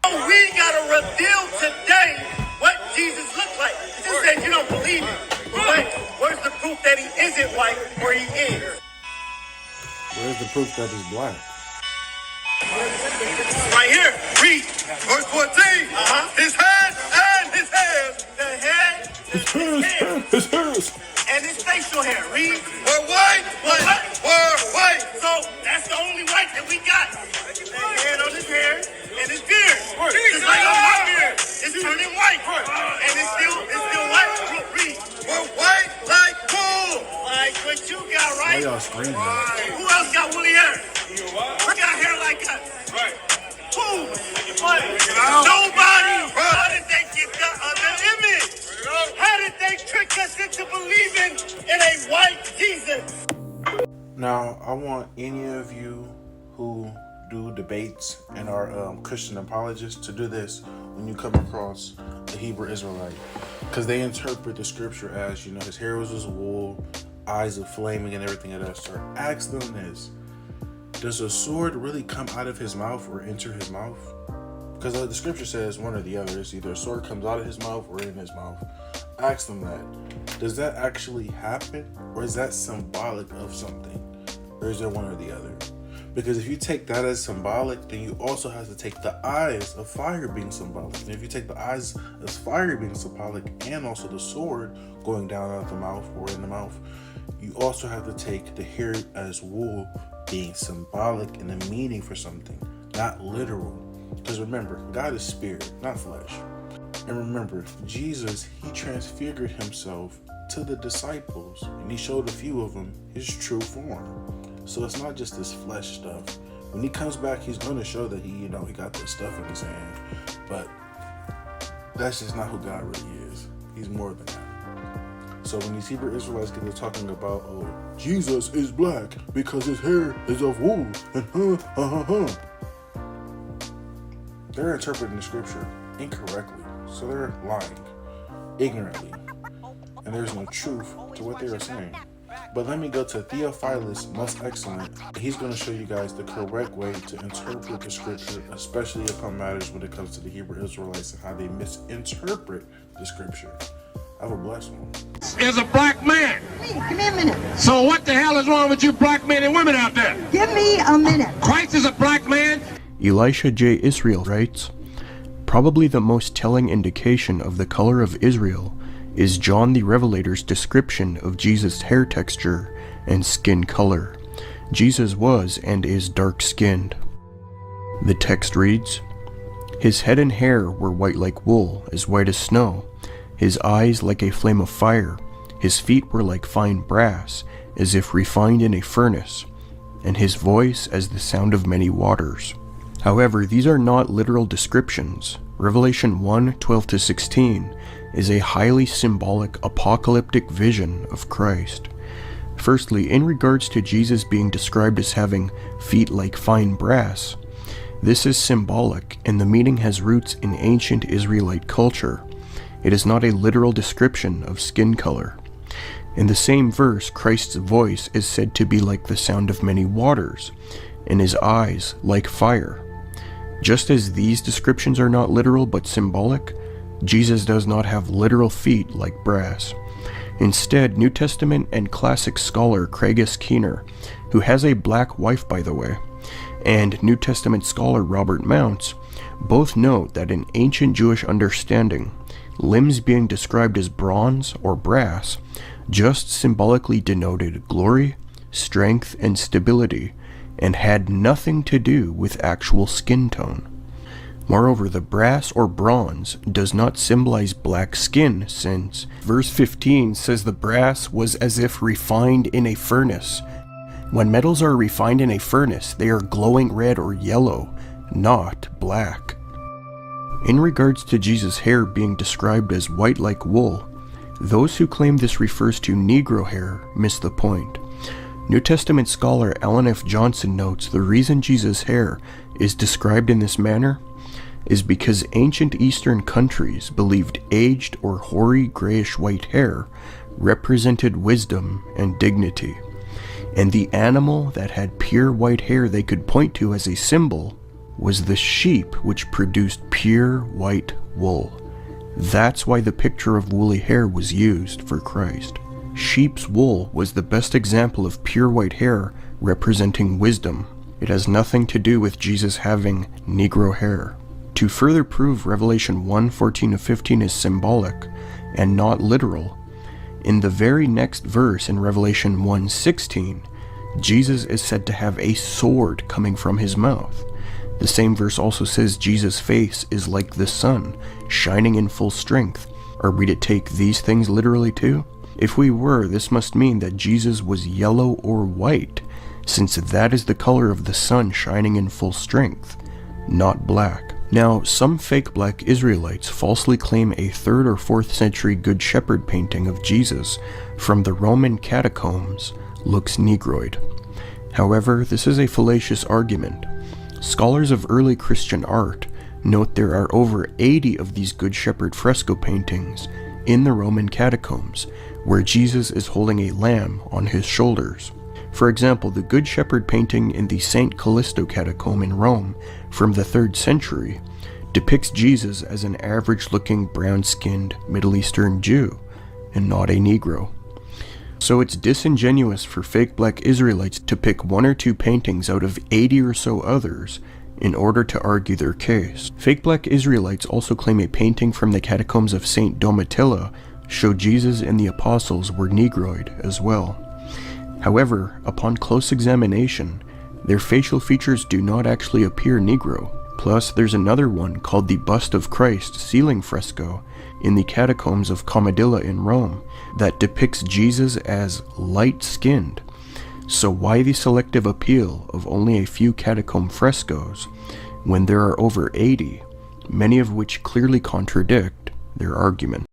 We gotta reveal today what Jesus looked like. You said you don't believe it. But where's the proof that he isn't white or he is? Where's the proof that he's black? Right here. Read. Verse 14. His head and his hairs. The head, His hairs. and his facial hair. Read. Were white. Were white. So that's the only white that we got. The head on his hair and his beard. Just like on my beard. It's turning white. And it's still white. Read. We're white like wool. Like what you got, right? Why y'all screaming? Who else got woolly hair? Who got hair like us? Right. Who? What? Nobody. How did they get the other image? How did they trick us into believing in a white Jesus? Now, I want any of you who do debates and are Christian apologists to do this when you come across the Hebrew Israelite, because they interpret the scripture as, his hair was as wool, eyes of flaming, and everything of that sort. Ask them this: does a sword really come out of his mouth or enter his mouth? Because the scripture says one or the other. It's either a sword comes out of his mouth or in his mouth. Ask them that. Does that actually happen, or is that symbolic of something? Or is there one or the other? Because if you take that as symbolic, then you also have to take the eyes of fire being symbolic. And if you take the eyes as fire being symbolic and also the sword going down out of the mouth or in the mouth, you also have to take the hair as wool being symbolic in the meaning for something, not literal. Because remember, God is spirit, not flesh. And remember, Jesus, he transfigured himself to the disciples, and he showed a few of them his true form. So it's not just this flesh stuff. When he comes back, he's going to show that he got this stuff in his hand. But that's just not who God really is. He's more than that. So when these Hebrew Israelites get to talking about, oh, Jesus is black because his hair is of wool, and they're interpreting the scripture incorrectly. So they're lying, ignorantly. And there's no truth to what they are saying. But let me go to Theophilus Most Excellent. He's going to show you guys the correct way to interpret the scripture, especially upon matters when it comes to the Hebrew Israelites and how they misinterpret the scripture. Have a blessed one. Is a black man. Please, give me a minute. So what the hell is wrong with you black men and women out there? Give me a minute. Christ is a black man. Elisha J. Israel writes, probably the most telling indication of the color of Israel is John the Revelator's description of Jesus' hair texture and skin color. Jesus was and is dark-skinned. The text reads, his head and hair were white like wool, as white as snow, his eyes like a flame of fire, his feet were like fine brass, as if refined in a furnace, and his voice as the sound of many waters. However, these are not literal descriptions. Revelation 1:12-16 is a highly symbolic apocalyptic vision of Christ. Firstly, in regards to Jesus being described as having feet like fine brass, this is symbolic and the meaning has roots in ancient Israelite culture. It is not a literal description of skin color. In the same verse, Christ's voice is said to be like the sound of many waters, and his eyes like fire. Just as these descriptions are not literal but symbolic, Jesus does not have literal feet like brass. Instead, New Testament and classic scholar Craig S. Keener, who has a black wife by the way, and New Testament scholar Robert Mounts, both note that in ancient Jewish understanding, limbs being described as bronze or brass just symbolically denoted glory, strength, and stability, and had nothing to do with actual skin tone. Moreover, the brass or bronze does not symbolize black skin, since verse 15 says the brass was as if refined in a furnace. When metals are refined in a furnace, they are glowing red or yellow, not black. In regards to Jesus' hair being described as white like wool, those who claim this refers to Negro hair miss the point. New Testament scholar Alan F. Johnson notes the reason Jesus' hair is described in this manner is because ancient Eastern countries believed aged or hoary grayish-white hair represented wisdom and dignity, and the animal that had pure white hair they could point to as a symbol was the sheep which produced pure white wool. That's why the picture of woolly hair was used for Christ. Sheep's wool was the best example of pure white hair representing wisdom. It has nothing to do with Jesus having Negro hair. To further prove Revelation 1:14-15 is symbolic and not literal, in the very next verse in Revelation 1:16, Jesus is said to have a sword coming from his mouth. The same verse also says Jesus' face is like the sun, shining in full strength. Are we to take these things literally too? If we were, this must mean that Jesus was yellow or white, since that is the color of the sun shining in full strength, not black. Now, some fake black Israelites falsely claim a 3rd or 4th century Good Shepherd painting of Jesus from the Roman catacombs looks Negroid. However, this is a fallacious argument. Scholars of early Christian art note there are over 80 of these Good Shepherd fresco paintings in the Roman catacombs, where Jesus is holding a lamb on his shoulders. For example, the Good Shepherd painting in the St. Callisto catacomb in Rome from the 3rd century depicts Jesus as an average-looking brown-skinned Middle Eastern Jew, and not a Negro. So it's disingenuous for fake black Israelites to pick 1 or 2 paintings out of 80 or so others in order to argue their case. Fake black Israelites also claim a painting from the catacombs of St. Domitilla showed Jesus and the apostles were Negroid as well. However, upon close examination, their facial features do not actually appear Negro. Plus, there's another one called the Bust of Christ ceiling fresco in the catacombs of Comodilla in Rome that depicts Jesus as light-skinned. So why the selective appeal of only a few catacomb frescoes when there are over 80, many of which clearly contradict their argument?